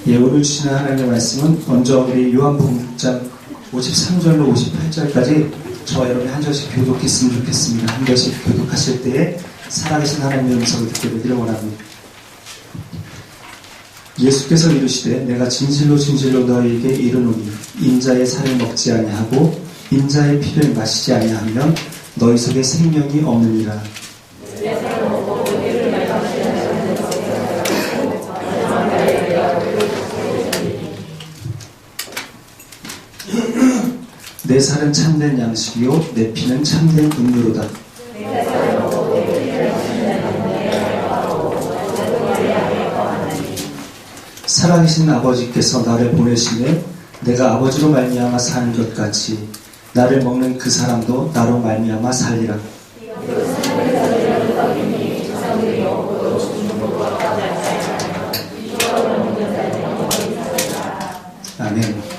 예, 오늘 주시는 하나님의 말씀은 먼저 우리 요한복음 6장 53절로 58절까지 저와 여러분이 한 절씩 교독했으면 좋겠습니다. 한 절씩 교독하실 때에 살아계신 하나님의 음성을 듣게 되기를 원합니다. 예수께서 이르시되 내가 진실로 진실로 너희에게 이르노니 인자의 살을 먹지 아니하고 인자의 피를 마시지 아니하면 너희 속에 생명이 없느니라. 내 살은 참된 양식이요 내 피는 참된 음료로다. 살아계신 아버지께서 나를 보내시매 내가 아버지로 말미암아 사는 것 같이 나를 먹는 그 사람도 나로 말미암아 살리라. 아멘.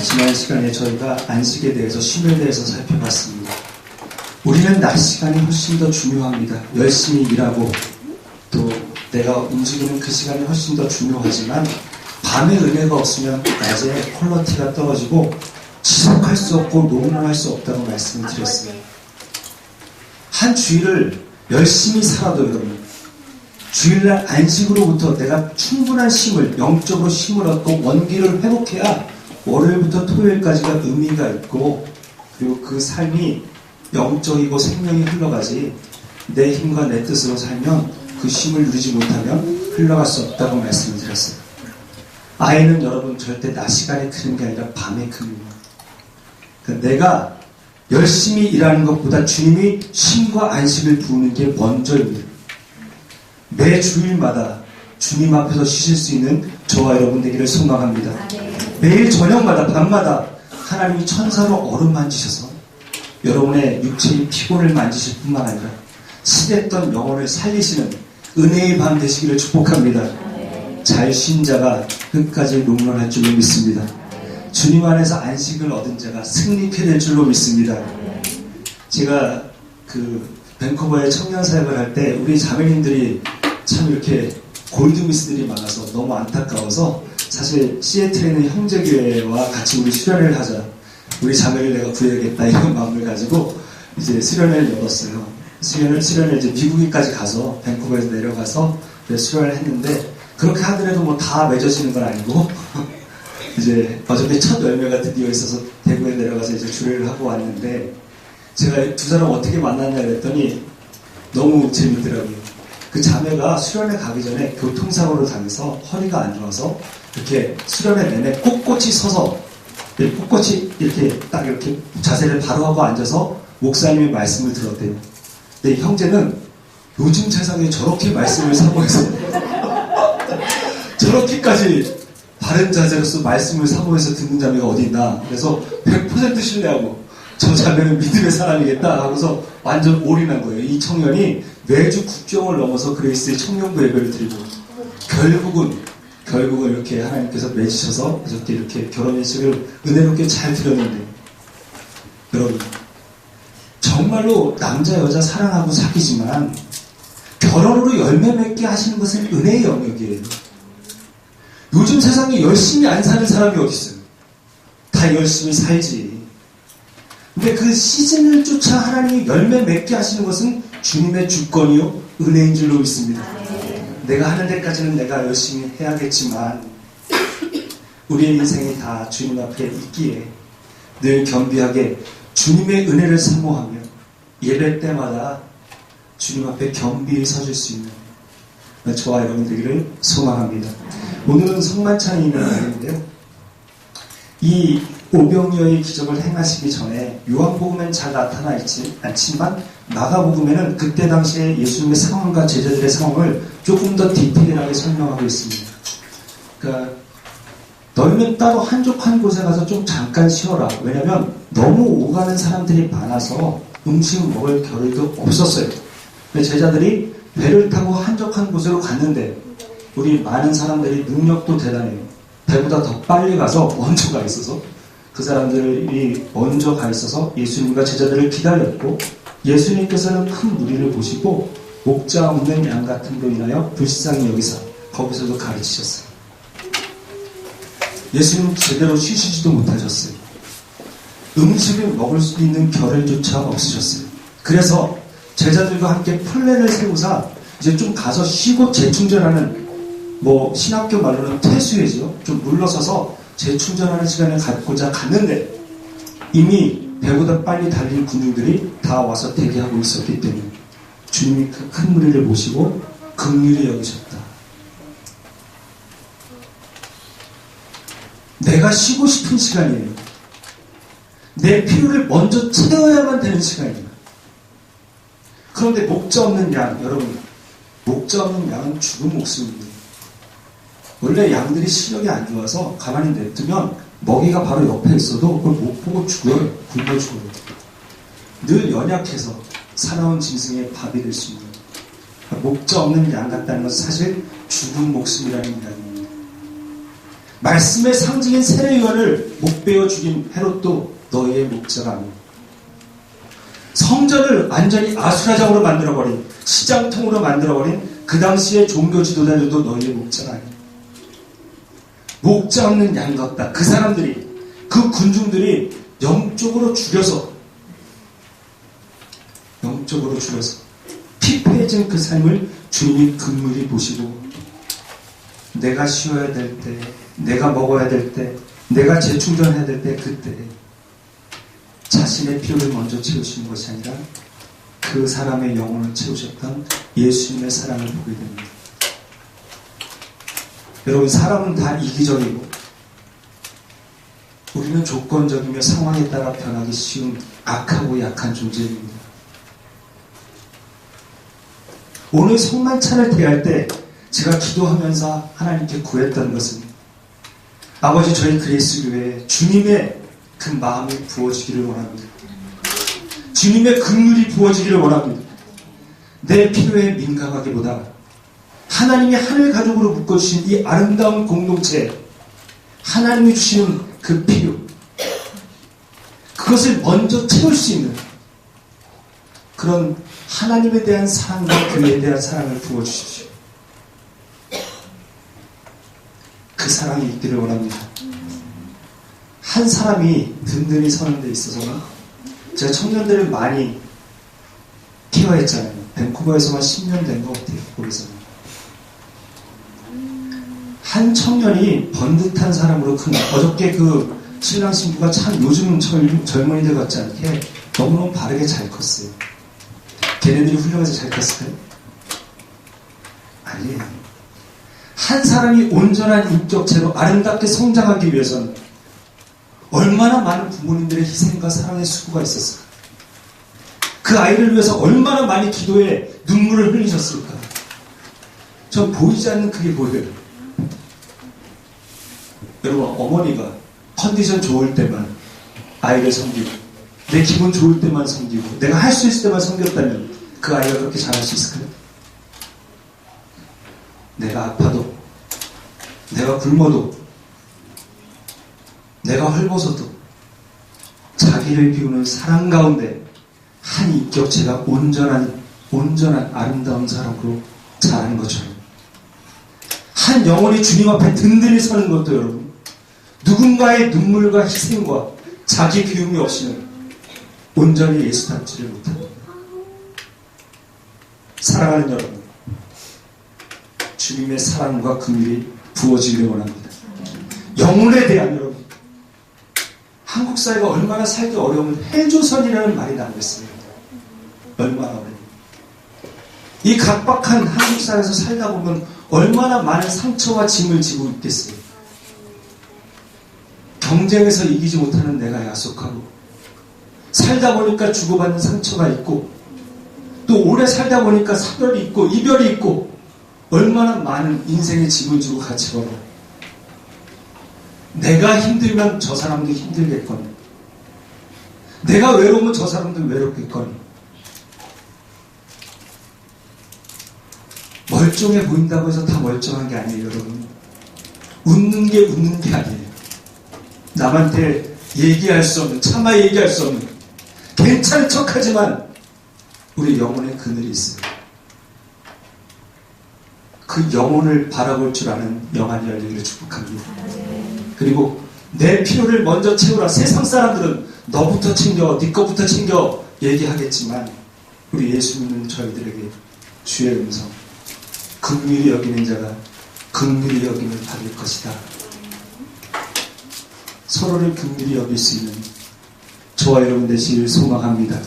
지난 시간에 저희가 안식에 대해서 쉼에 대해서 살펴봤습니다. 우리는 낮 시간이 훨씬 더 중요합니다. 열심히 일하고 또 내가 움직이는 그 시간이 훨씬 더 중요하지만 밤에 은혜가 없으면 낮에 퀄리티가 떨어지고 지속할 수 없고 농락할 수 없다고 말씀을 드렸습니다. 한 주일을 열심히 살아도 여러분 주일날 안식으로부터 내가 충분한 쉼을 영적으로 쉼을 얻고 원기를 회복해야 월요일부터 토요일까지가 의미가 있고 그리고 그 삶이 영적이고 생명이 흘러가지 내 힘과 내 뜻으로 살면 그 쉼을 누리지 못하면 흘러갈 수 없다고 말씀을 드렸어요. 아이는 여러분 절대 낮 시간에 크는 게 아니라 밤에 큽니다. 그러니까 내가 열심히 일하는 것보다 주님이 쉼과 안식을 부으는 게 먼저입니다. 매 주일마다 주님 앞에서 쉬실 수 있는 저와 여러분 되기를 소망합니다. 매일 저녁마다 밤마다 하나님이 천사로 어루만지셔서 여러분의 육체의 피곤을 만지실 뿐만 아니라 시됐던 영혼을 살리시는 은혜의 밤 되시기를 축복합니다. 잘 쉰 자가 끝까지 롱런할 줄로 믿습니다. 주님 안에서 안식을 얻은 자가 승리케 될 줄로 믿습니다. 제가 밴쿠버에 청년 사역을 할 때 우리 자매님들이 참 이렇게 골드미스들이 많아서 너무 안타까워서 사실 시애틀에 있는 형제교회와 같이 우리 수련회를 하자. 우리 자매를 내가 구해야겠다 이런 마음을 가지고 이제 수련회를 열었어요. 수련을 이제 미국에까지 가서 밴쿠버에서 내려가서 수련을 했는데 그렇게 하더라도 뭐 다 맺어지는 건 아니고 이제 어차피 첫 열매가 드디어 있어서 대구에 내려가서 이제 주례를 하고 왔는데 제가 두 사람 어떻게 만났냐 그랬더니 너무 재밌더라고요. 그 자매가 수련회 가기 전에 교통사고를 당해서 허리가 안 좋아서 이렇게 수련회 내내 꼿꼿이 서서 꼿꼿이 이렇게 딱 이렇게 자세를 바로 하고 앉아서 목사님의 말씀을 들었대요. 근데 형제는 요즘 세상에 저렇게 말씀을 사모해서 저렇게까지 바른 자세로서 말씀을 사모해서 듣는 자매가 어디 있나. 그래서 100% 신뢰하고 저 자매는 믿음의 사람이겠다 하고서 완전 올인한 거예요. 이 청년이 매주 국경을 넘어서 그레이스의 청년부 예배를 드리고 결국은 이렇게 하나님께서 맺으셔서 이렇게 결혼식을 은혜롭게 잘 드렸는데 여러분 정말로 남자 여자 사랑하고 사귀지만 결혼으로 열매 맺게 하시는 것은 은혜의 영역이에요. 요즘 세상에 열심히 안 사는 사람이 어디 있어요? 다 열심히 살지. 근데 그 시즌을 쫓아 하나님이 열매 맺게 하시는 것은 주님의 주권이요 은혜인 줄로 믿습니다. 내가 하는 데까지는 내가 열심히 해야겠지만 우리의 인생이 다 주님 앞에 있기에 늘 겸비하게 주님의 은혜를 사모하며 예배 때마다 주님 앞에 겸비히 서줄 수 있는 저와 여러분 되기를 소망합니다. 오늘은 성만찬이 있는 날인데요. 이 오병이어의 기적을 행하시기 전에 요한복음엔 잘 나타나 있지 않지만 마가복음에는 그때 당시에 예수님의 상황과 제자들의 상황을 조금 더 디테일하게 설명하고 있습니다. 그러니까 너희는 따로 한적한 곳에 가서 좀 잠깐 쉬어라. 왜냐하면 너무 오가는 사람들이 많아서 음식 먹을 겨를도 없었어요. 제자들이 배를 타고 한적한 곳으로 갔는데 우리 많은 사람들이 능력도 대단해요. 배보다 더 빨리 가서 먼저 가 있어서 그 사람들이 먼저 가 있어서 예수님과 제자들을 기다렸고 예수님께서는 큰 무리를 보시고 목자 없는 양 같은 로 인하여 불쌍히 여기사 거기서도 가르치셨어요. 예수님 제대로 쉬시지도 못하셨어요. 음식을 먹을 수 있는 겨를조차 없으셨어요. 그래서 제자들과 함께 플랜을 세우사 이제 좀 가서 쉬고 재충전하는, 신학교 말로는 퇴수회죠. 좀 물러서서 재충전하는 시간을 갖고자 갔는데 이미 배보다 빨리 달린 군중들이 다 와서 대기하고 있었기 때문에 주님이 그 큰 무리를 모시고 긍휼히 여기셨다. 내가 쉬고 싶은 시간이에요. 내 필요를 먼저 채워야만 되는 시간이에요. 그런데 목자 없는 양, 여러분, 목자 없는 양은 죽은 목숨입니다. 원래 양들이 시력이 안 좋아서 가만히 냅두면 먹이가 바로 옆에 있어도 그걸 못 보고 죽어요. 굶어 죽어요. 늘 연약해서 사나운 짐승의 밥이 될 수 있는, 목자 없는 양 같다는 것은 사실 죽은 목숨이라는 이야기입니다. 말씀의 상징인 세례요한을 못 베어 죽인 헤롯도 너희의 목자가 아니오. 성전을 완전히 아수라장으로 만들어버린, 시장통으로 만들어버린 그 당시의 종교 지도자들도 너희의 목자가 아니오. 목자 없는 양 같다. 그 사람들이, 그 군중들이 영적으로 죽여서 피폐해진 그 삶을 주님이 긍휼히 보시고, 내가 쉬어야 될 때, 내가 먹어야 될 때, 내가 재충전해야 될 때, 그때 자신의 필요를 먼저 채우시는 것이 아니라 그 사람의 영혼을 채우셨던 예수님의 사랑을 보게 됩니다. 여러분, 사람은 다 이기적이고 우리는 조건적이며 상황에 따라 변하기 쉬운 악하고 약한 존재입니다. 오늘 성만찬을 대할 때 제가 기도하면서 하나님께 구했던 것은, 아버지, 저희 그리스도교회에 주님의 그 마음이 부어지기를 원합니다. 주님의 긍휼이 부어지기를 원합니다. 내 필요에 민감하기보다 하나님이 하늘 가족으로 묶어주신 이 아름다운 공동체, 하나님이 주시는 그 필요, 그것을 먼저 채울 수 있는 그런 하나님에 대한 사랑과 교회에 대한 사랑을 부어주십시오. 그 사랑이 있기를 원합니다. 한 사람이 든든히 서는 데 있어서는, 제가 청년들을 많이 케어했잖아요. 밴쿠버에서만 10년 된 것 같아요. 거기서는. 한 청년이 번듯한 사람으로 큰, 어저께 그 신랑 신부가 참 요즘 젊은이들 같지 않게 너무너무 바르게 잘 컸어요. 걔네들이 훌륭해서 잘 컸을까요? 아니에요. 한 사람이 온전한 인격체로 아름답게 성장하기 위해서는 얼마나 많은 부모님들의 희생과 사랑의 수고가 있었을까? 그 아이를 위해서 얼마나 많이 기도에 눈물을 흘리셨을까? 전 보이지 않는 그게 보여요. 여러분, 어머니가 컨디션 좋을 때만 아이를 섬기고, 내 기분 좋을 때만 섬기고, 내가 할 수 있을 때만 섬겼다면 그 아이가 그렇게 잘할 수 있을까요? 내가 아파도, 내가 굶어도, 내가 헐벗어도 자기를 비우는 사랑 가운데 한 인격체가 온전한 아름다운 사랑으로 자라는 것처럼, 한 영혼이 주님 앞에 든든히 서는 것도 여러분, 누군가의 눈물과 희생과 자기 비움이 없이는 온전히 예수답지를 못합니다. 사랑하는 여러분, 주님의 사랑과 긍휼이 부어지기를 원합니다. 영혼에 대한, 여러분, 한국 사회가 얼마나 살기 어려우면 헬조선이라는 말이 나오겠습니다. 얼마나 어려워요. 이 각박한 한국 사회에서 살다 보면 얼마나 많은 상처와 짐을 지고 있겠어요. 경쟁에서 이기지 못하는 내가 야속하고, 살다 보니까 주고받는 상처가 있고, 또 오래 살다 보니까 사별이 있고 이별이 있고, 얼마나 많은 인생의 짐을 지고 같이 걸어. 내가 힘들면 저 사람도 힘들겠거니, 내가 외로우면 저 사람도 외롭겠거니. 멀쩡해 보인다고 해서 다 멀쩡한 게 아니에요, 여러분. 웃는 게 아니에요. 남한테 얘기할 수 없는, 차마 얘기할 수 없는, 괜찮은 척하지만 우리 영혼에 그늘이 있어요. 그 영혼을 바라볼 줄 아는 영안이 열리기를 축복합니다. 그리고 내 필요를 먼저 채우라. 세상 사람들은 너부터 챙겨, 네 거부터 챙겨 얘기하겠지만 우리 예수 믿는 저희들에게 주의 음성, 긍휼히 여기는 자가 긍휼히 여김을 받을 것이다. 서로를 긍휼히 여길 수 있는 저와 여러분 되시길 소망합니다.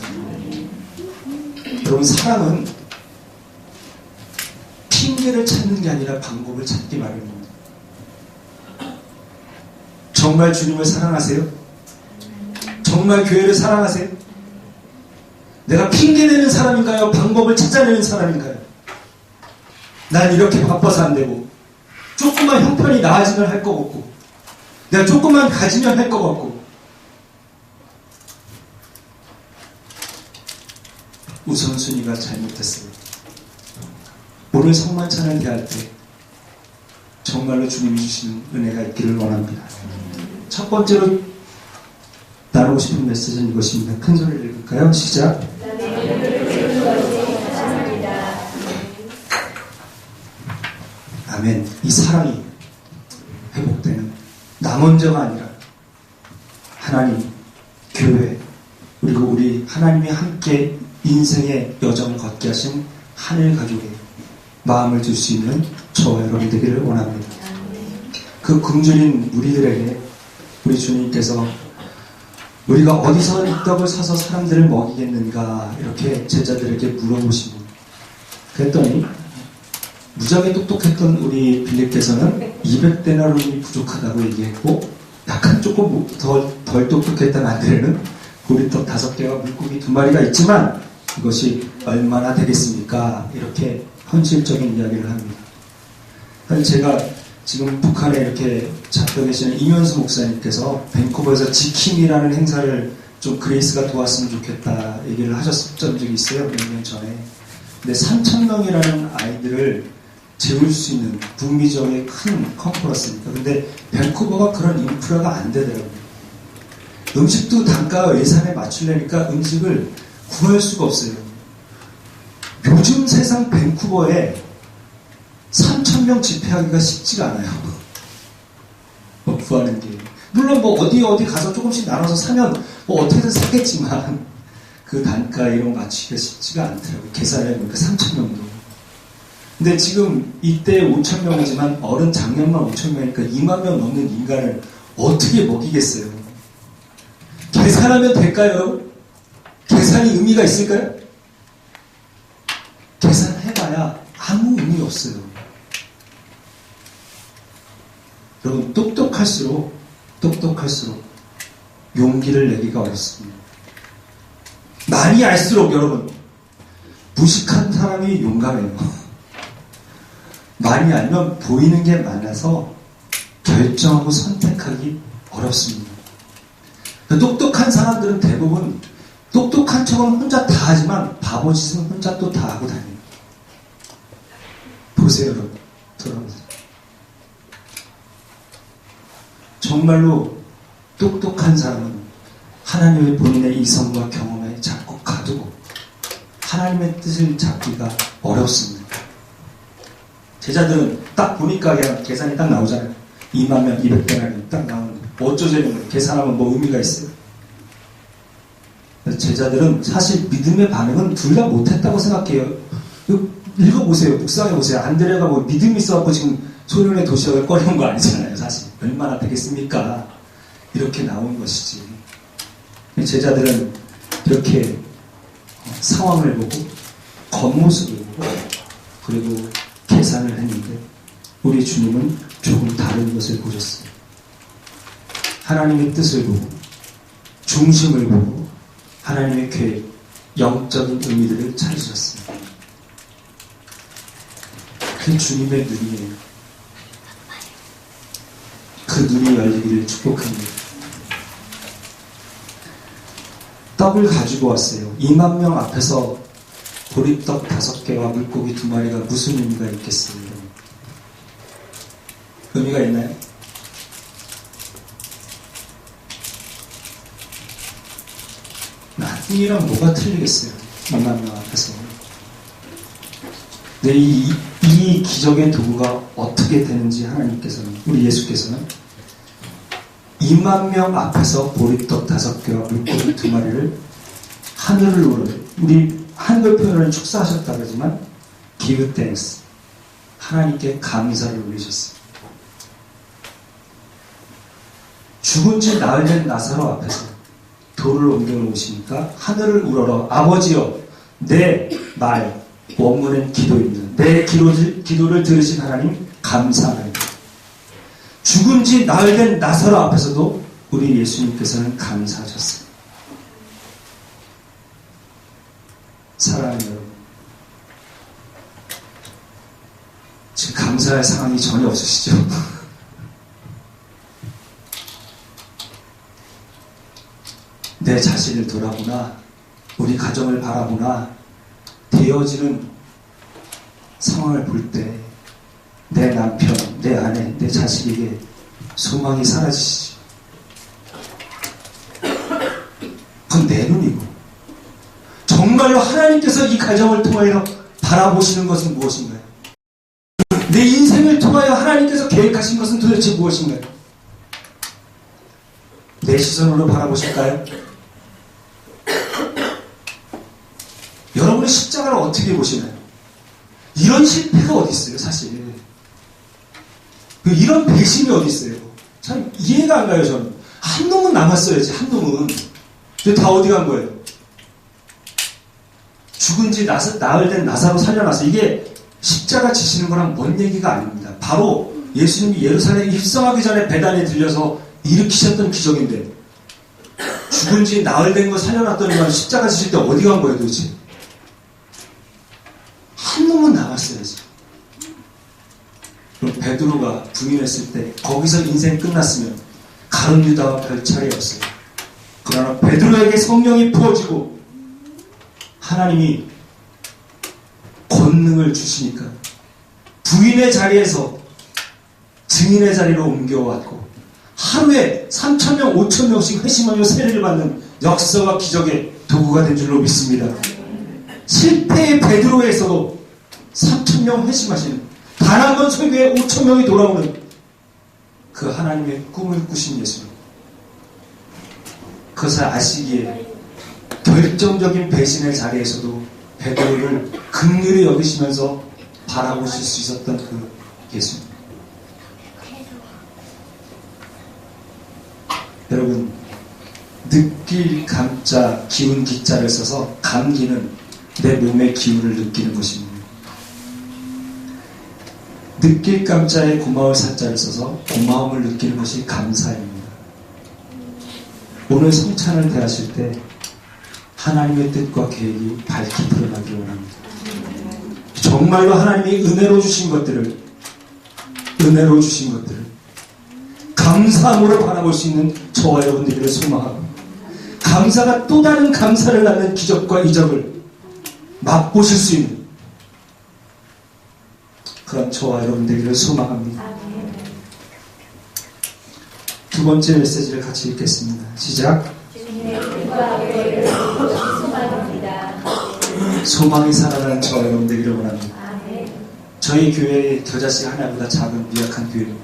여러분, 사랑은 핑계를 찾는 게 아니라 방법을 찾기 마련입니다. 정말 주님을 사랑하세요? 정말 교회를 사랑하세요? 내가 핑계내는 사람인가요? 방법을 찾아내는 사람인가요? 난 이렇게 바빠서 안 되고, 조금만 형편이 나아지면 할 것 같고, 내가 조금만 가지면 할 것 같고, 우선순위가 잘못됐어요. 오늘 성만찬을 대할 때 정말로 주님이 주시는 은혜가 있기를 원합니다. 첫 번째로 나누고 싶은 메시지는 이것입니다. 큰 소리를 읽을까요? 시작. 아멘. 이 사랑이 회복되는 나 먼저가 아니라 하나님, 교회, 그리고 우리 하나님이 함께 인생의 여정을 걷게 하신 하늘 가족의 마음을 줄 수 있는 저와 여러분 되기를 원합니다. 그 굶주린 우리들에게 우리 주님께서 우리가 어디서 이 떡을 사서 사람들을 먹이겠는가 이렇게 제자들에게 물어보시고, 그랬더니 무지하게 똑똑했던 우리 빌립께서는 200데나리온이 부족하다고 얘기했고, 약간 조금 덜 똑똑했던 안드레는 보리떡 5개와 물고기 2마리가 있지만 이것이 얼마나 되겠습니까? 이렇게 현실적인 이야기를 합니다. 제가 지금 북한에 이렇게 잡혀 계시는 이면수 목사님께서 밴쿠버에서 지킴이라는 행사를 좀 그레이스가 도왔으면 좋겠다 얘기를 하셨던 적이 있어요. 몇 년 전에. 근데 3,000명이라는 아이들을 재울 수 있는 북미 지역의 큰 컨퍼런스입니다. 근데 밴쿠버가 그런 인프라가 안 되더라고요. 음식도 단가 예산에 맞추려니까 음식을 구할 수가 없어요. 요즘 세상 밴쿠버에 3,000명 집회하기가 쉽지가 않아요. 구하는 게. 물론 어디 가서 조금씩 나눠서 사면 어떻게든 사겠지만 그 단가 이런 거 맞추기가 쉽지가 않더라고요. 계산해보니까 3,000명도. 근데 지금 이때 5,000명이지만 어른 작년만 5,000명이니까 2만 명 넘는 인간을 어떻게 먹이겠어요? 계산하면 될까요, 여러분? 계산이 의미가 있을까요? 계산해봐야 아무 의미 없어요. 여러분, 똑똑할수록 용기를 내기가 어렵습니다. 많이 알수록 여러분, 무식한 사람이 용감해요. 많이 알면 보이는 게 많아서 결정하고 선택하기 어렵습니다. 똑똑한 사람들은 대부분 똑똑한 척은 혼자 다 하지만 바보짓은 혼자 또 다 하고 다녀요. 보세요, 여러분. 돌아보세요. 정말로 똑똑한 사람은 하나님의 본인의 이성과 경험에 자꾸 가두고 하나님의 뜻을 잡기가 어렵습니다. 제자들은 딱 보니까 그냥 계산이 딱 나오잖아요. 2만 명, 200데나리온 딱 나오는데 어쩌자는 거예요. 계산하면 뭐 의미가 있어요? 제자들은 사실 믿음의 반응은 둘 다 못했다고 생각해요. 읽어보세요. 묵상해보세요. 안드레가 뭐 믿음이 있어갖고 지금 소련의 도시락을 꺼내온 거 아니잖아요. 사실 얼마나 되겠습니까? 이렇게 나온 것이지. 제자들은 이렇게 상황을 보고 겉모습을 보고 그리고 계산을 했는데 우리 주님은 조금 다른 것을 보셨어요. 하나님의 뜻을 보고 중심을 보고 하나님의 계획, 영적인 의미들을 찾으셨습니다. 그게 주님의 눈이에요. 그 눈이 열리기를 축복합니다. 떡을 가지고 왔어요. 2만 명 앞에서 보리떡 5개와 물고기 2마리가 무슨 의미가 있겠어요? 의미가 있나요? 나중이랑 뭐가 틀리겠어요? 2만 명 앞에서. 근데 이 기적의 도구가 어떻게 되는지 하나님께서는, 우리 예수께서는 2만 명 앞에서 보리떡 5개와 물고기 2마리를 하늘을 우러, 우리 한글 표현을 축사하셨다 그러지만 give thanks, 하나님께 감사를 올리셨어요. 죽은 지 나흘 된 나사로 앞에서 돌을 옮겨 놓으시니까 하늘을 우러러 아버지여, 내 말, 원문은 기도입니다. 내 기도를 들으신 하나님 감사합니다. 죽은 지 나흘 된 나사로 앞에서도 우리 예수님께서는 감사하셨어요. 사랑하는 여러분, 지금 감사할 상황이 전혀 없으시죠? 내 자신을 돌아보나, 우리 가정을 바라보나, 되어지는 상황을 볼 때 내 남편, 내 아내, 내 자식에게 소망이 사라지시죠. 그건 내 눈이고, 정말로 하나님께서 이 가정을 통하여 바라보시는 것은 무엇인가요? 내 인생을 통하여 하나님께서 계획하신 것은 도대체 무엇인가요? 내 시선으로 바라보실까요? 여러분의 십자가를 어떻게 보시나요? 이런 실패가 어디 있어요, 사실. 이런 배신이 어디 있어요? 참 이해가 안 가요, 저는. 한 놈은 남았어야지, 한 놈은. 근데 다 어디 간 거예요? 죽은 지 나흘 된 나사로 살려놔서, 이게 십자가 지시는 거랑 먼 얘기가 아닙니다. 바로 예수님이 예루살렘에 입성하기 전에 베단에 들려서 일으키셨던 기적인데, 죽은 지 나흘 된 거 살려놨더니 십자가 지실 때 어디 간 거예요, 도대체? 한 놈은 남았어야지. 그럼 베드로가 부인했을 때 거기서 인생 끝났으면 가룟 유다와 별 차이 없어요. 그러나 베드로에게 성령이 부어지고 하나님이 권능을 주시니까 부인의 자리에서 증인의 자리로 옮겨왔고, 하루에 3,000명, 5,000명씩 회심하며 세례를 받는 역사와 기적의 도구가 된 줄로 믿습니다. 실패의 베드로에서도 3,000명 회심하시는, 단 한 번 설교에 5,000명이 돌아오는 그 하나님의 꿈을 꾸신 예수님. 그것을 아시기에 결정적인 배신의 자리에서도 베드로를 긍휼히 여기시면서 바라보실 수 있었던 그 예수님. 여러분, 느낄 감자, 기운 기자를 써서 감기는 내 몸의 기운을 느끼는 것입니다. 느낄 감자에 고마울 사자를 써서 고마움을 느끼는 것이 감사입니다. 오늘 성찬을 대하실 때 하나님의 뜻과 계획이 밝히 드러나기 원합니다. 정말로 하나님이 은혜로 주신 것들을 감사함으로 바라볼 수 있는 저와 여러분들을 소망하고, 감사가 또 다른 감사를 낳는 기적과 이적을 맛보실 수 있는 그런 저와 여러분들을 소망합니다. 두 번째 메시지를 같이 읽겠습니다. 시작. 소망이 살아나는 저와 여러분들을 원합니다. 저희 교회의 겨자씨 하나보다 작은 미약한 교회입니다.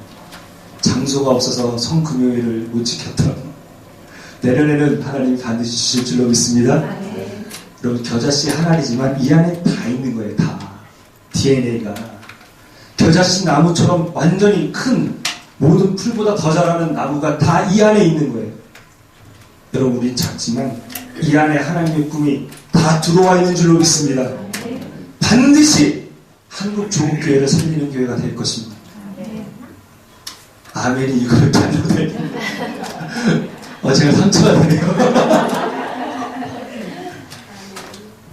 장소가 없어서 성금요일을 못 지켰던, 내년에는 하나님이 반드시 주실 줄로 믿습니다. 여러분, 겨자씨 하나이지만 이 안에 다 있는 거예요. 다. DNA가. 겨자씨 나무처럼 완전히 큰, 모든 풀보다 더 자라는 나무가 다 이 안에 있는 거예요. 여러분, 우린 작지만 이 안에 하나님의 꿈이 다 들어와 있는 줄로 믿습니다. 반드시 한국 조국교회를 살리는 교회가 될 것입니다. 아멘이 이걸 잘못해. 제가 상처가 되네요.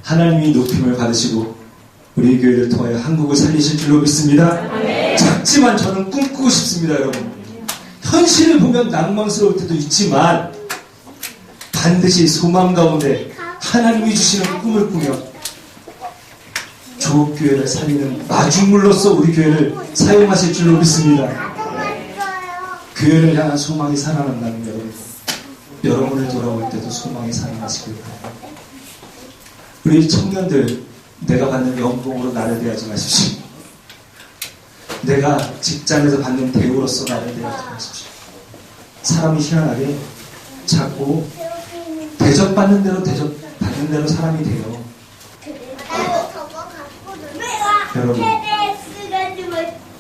하나님이 높임을 받으시고 우리 교회를 통하여 한국을 살리실 줄로 믿습니다. 작지만 저는 꿈꾸고 싶습니다, 여러분. 현실을 보면 낭망스러울 때도 있지만 반드시 소망 가운데 하나님이 주시는 꿈을 꾸며 조국교회를 살리는 마중물로서 우리 교회를 사용하실 줄로 믿습니다. 교회를 향한 소망이 살아난다는 여러분을 돌아올 때도 소망이 살아나시길 바랍니다. 우리 청년들, 내가 받는 연봉으로 나를 대하지 마십시오. 내가 직장에서 받는 대우로서 나를 대하지 마십시오. 사람이 희한하게 자꾸 대접받는 대로 사람이 돼요. 여러분,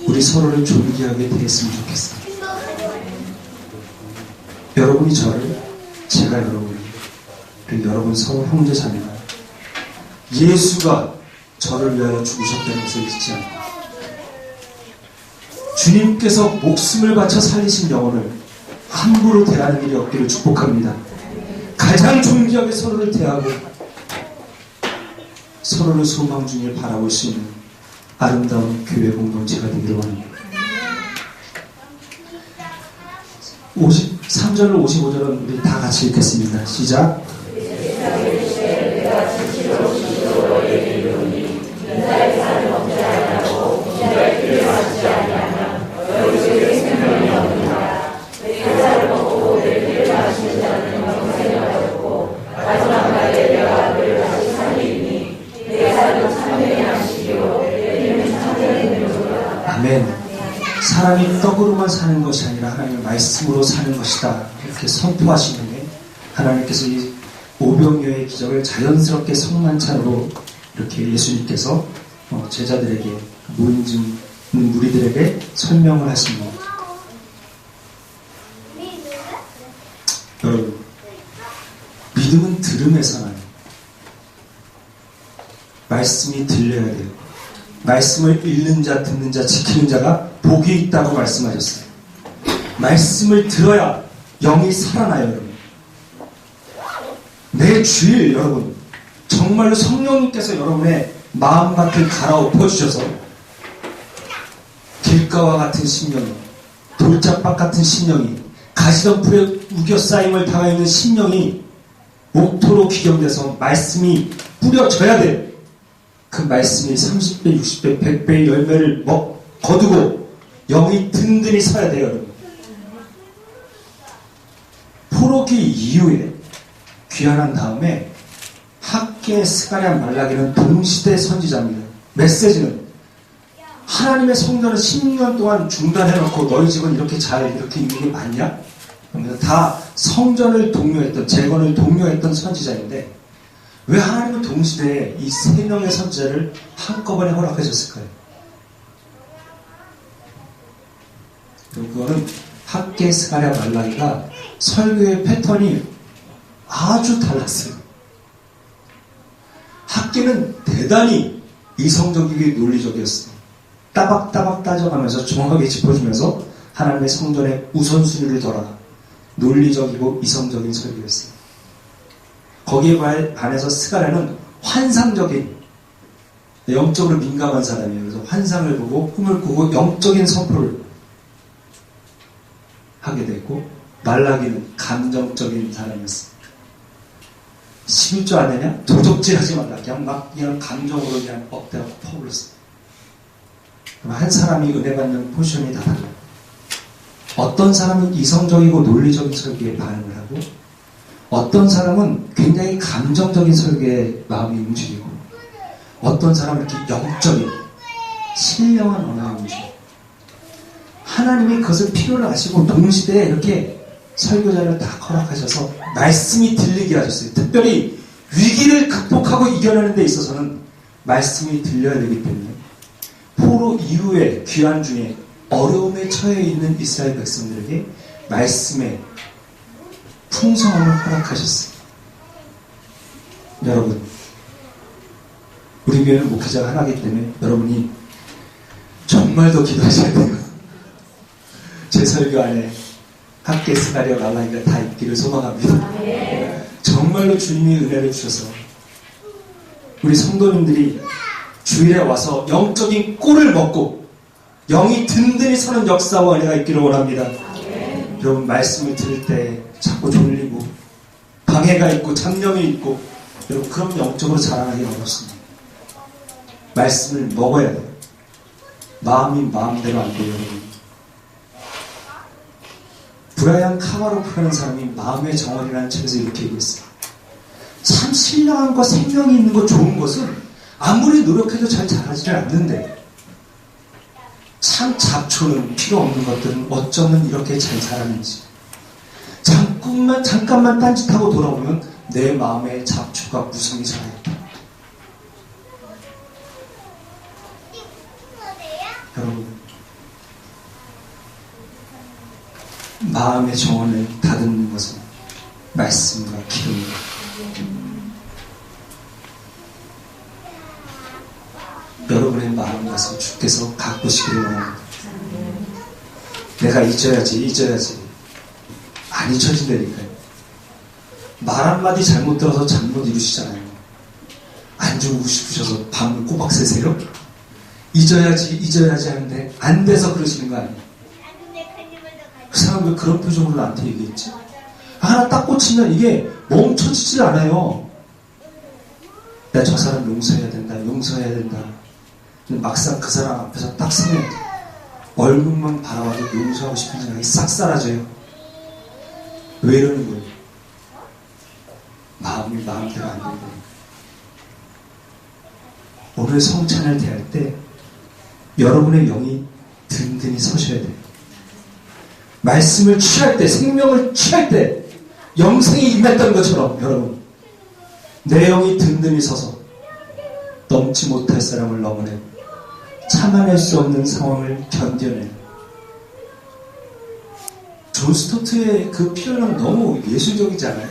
우리 서로를 존귀하게 대했으면 좋겠어요. 여러분이 저를, 제가 여러분을, 그리고 여러분 서로 형제자매가 예수가 저를 위하여 죽으셨다는 것을 잊지 않고 주님께서 목숨을 바쳐 살리신 영혼을 함부로 대하는 일이 없기를 축복합니다. 가장 존귀하게 서로를 대하고 서로를 소망 중에 바라볼 수 있는 아름다운 교회 공동체가 되기를 원합니다. 3절을 55절은 우리 다 같이 읽겠습니다. 시작. 아멘. 사람이 떡으로만 사는 것이 아니라 하나님의 말씀으로 사는 것이다. 이렇게 선포하시는 하나님께서 이 오병이어의 기적을 자연스럽게 성만찬으로 이렇게 예수님께서 제자들에게 모인 무리들에게 설명을 하십니다. 여러분, 믿음은 들음에서 나요. 말씀이 들려야 돼요. 말씀을 읽는 자, 듣는 자, 지키는 자가 복이 있다고 말씀하셨어요. 말씀을 들어야 영이 살아나요, 여러분. 매 주일 여러분, 정말로 성령님께서 여러분의 마음밭을 갈아엎어 주셔서 길가와 같은 심령이, 돌짝밭 같은 심령이, 가시덤불에 우겨싸임을 당하는 심령이 옥토로 기경돼서 말씀이 뿌려져야 돼. 그 말씀이 30배, 60배, 100배의 열매를 거두고 영이 든든히 서야 돼요, 여러분. 포로기 이후에 귀환한 다음에 학계, 스가랴, 말라기는 동시대 선지자입니다. 메시지는 하나님의 성전을 10년 동안 중단해놓고 너희 집은 이렇게 있는 게 맞냐? 그러면서 다 성전을 독려했던, 재건을 독려했던 선지자인데 왜 하나님은 동시대에 이 3명의 선지자를 한꺼번에 허락하셨을까요? 그거는 학계, 스가랴, 말라기가 설교의 패턴이 아주 달랐어요. 학계는 대단히 이성적이고 논리적이었어요. 따박따박 따져가면서 정확하게 짚어주면서 하나님의 성전의 우선순위를 둬라. 논리적이고 이성적인 설교였어요. 거기에 반해서 스가랴는 환상적인, 영적으로 민감한 사람이에요. 그래서 환상을 보고 꿈을 꾸고 영적인 선포를 하게 됐고, 말라기는 감정적인 사람이었어요. 11조 안 되냐? 도적질 하지 말라. 그냥 감정으로 그냥 엎드려 퍼불렀어요. 한 사람이 은혜 받는 포지션이 다 달라요. 어떤 사람은 이성적이고 논리적인 설교에 반응을 하고, 어떤 사람은 굉장히 감정적인 설교에 마음이 움직이고, 어떤 사람은 이렇게 영적인, 신령한 언어에 움직이고, 하나님이 그것을 필요로 하시고 동시대에 이렇게 설교자를 다 허락하셔서 말씀이 들리게 하셨어요. 특별히 위기를 극복하고 이겨내는 데 있어서는 말씀이 들려야 되기 때문에 포로 이후에 귀환 중에 어려움에 처해 있는 이스라엘 백성들에게 말씀의 풍성함을 허락하셨어요. 여러분, 우리 교회는 목회자가 하나이기 때문에 여러분이 정말 더 기도하셔야 돼요. 제 설교 안에 학계, 스가랴, 말라기가 다 있기를 소망합니다. 정말로 주님이 은혜를 주셔서 우리 성도님들이 주일에 와서 영적인 꿀을 먹고 영이 든든히 서는 역사와 은혜가 있기를 원합니다. 여러분, 말씀을 들을 때 자꾸 졸리고 방해가 있고 잡념이 있고, 여러분, 그럼 영적으로 자라나기 어렵습니다. 말씀을 먹어야 돼요. 마음이 마음대로 안 돼요, 여러분. 브라이언 카마로프라는 사람이 마음의 정원이라는 책에서 이렇게 얘기했어요. 참 신령한 것, 생명이 있는 것, 좋은 것은 아무리 노력해도 잘 자라지를 않는데, 참 잡초는, 필요 없는 것들은 어쩌면 이렇게 잘 자라는지, 조금만 잠깐만 딴짓하고 돌아오면 내 마음의 잡초가 무성히 살아있다. 여러분, 마음의 정원을 다듬는 것은 말씀과 기도입니다. 여러분의 마음가짐 주께서 가꾸시기를 원합니다. 내가 잊어야지 안 잊혀진다니까요. 말 한마디 잘못 들어서 잘못 이루시잖아요. 안 주무고 싶으셔서 밤을 꼬박 새세요? 잊어야지 하는데 안 돼서 그러시는 거 아니에요? 그 사람 왜 그런 표정으로 나한테 얘기했지? 하나 딱 꽂히면 이게 멈춰지질 않아요. 야, 저 사람 용서해야 된다. 근데 막상 그 사람 앞에서 딱 서면 얼굴만 바라봐도 용서하고 싶은 생각이 싹 사라져요. 왜 이러는 거예요? 마음이 마음대로 안 되는 거예요. 오늘 성찬을 대할 때 여러분의 영이 든든히 서셔야 돼요. 말씀을 취할 때, 생명을 취할 때 영생이 임했던 것처럼 여러분, 내 영이 든든히 서서 넘지 못할 사람을 넘어내고 참아낼 수 없는 상황을 견뎌내는, 존 스토트의 그 표현은 너무 예술적이잖아요.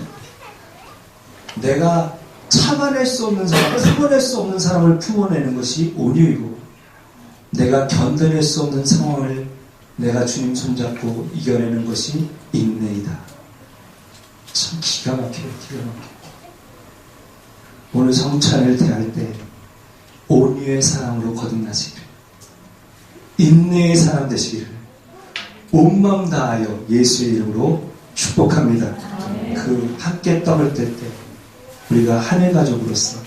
내가 참아낼 수 없는 사람, 품어낼 수 없는 사람을 품어내는 것이 온유이고, 내가 견뎌낼 수 없는 상황을 내가 주님 손잡고 이겨내는 것이 인내이다. 참 기가 막혀요. 오늘 성찬을 대할 때 온유의 사랑으로 거듭나시기를, 인내의 사람 되시기를 온 마음 다하여 예수의 이름으로 축복합니다. 그 함께 떡을 뗄 때 우리가 한해 가족으로서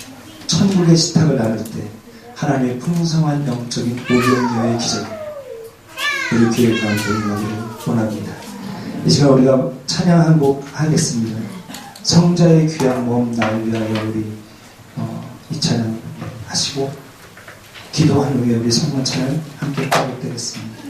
천국의 식탁을 나눌 때 하나님의 풍성한 영적인 오병이어의 기적 우리 교회 가운데 임하기를 원합니다. 이 시간 우리가 찬양 한 곡 하겠습니다. 성자의 귀한 몸 나를 위하여 우리 이 찬양 하시고 기도한 후에 우리 성만 찬양 함께 따르게 되겠습니다.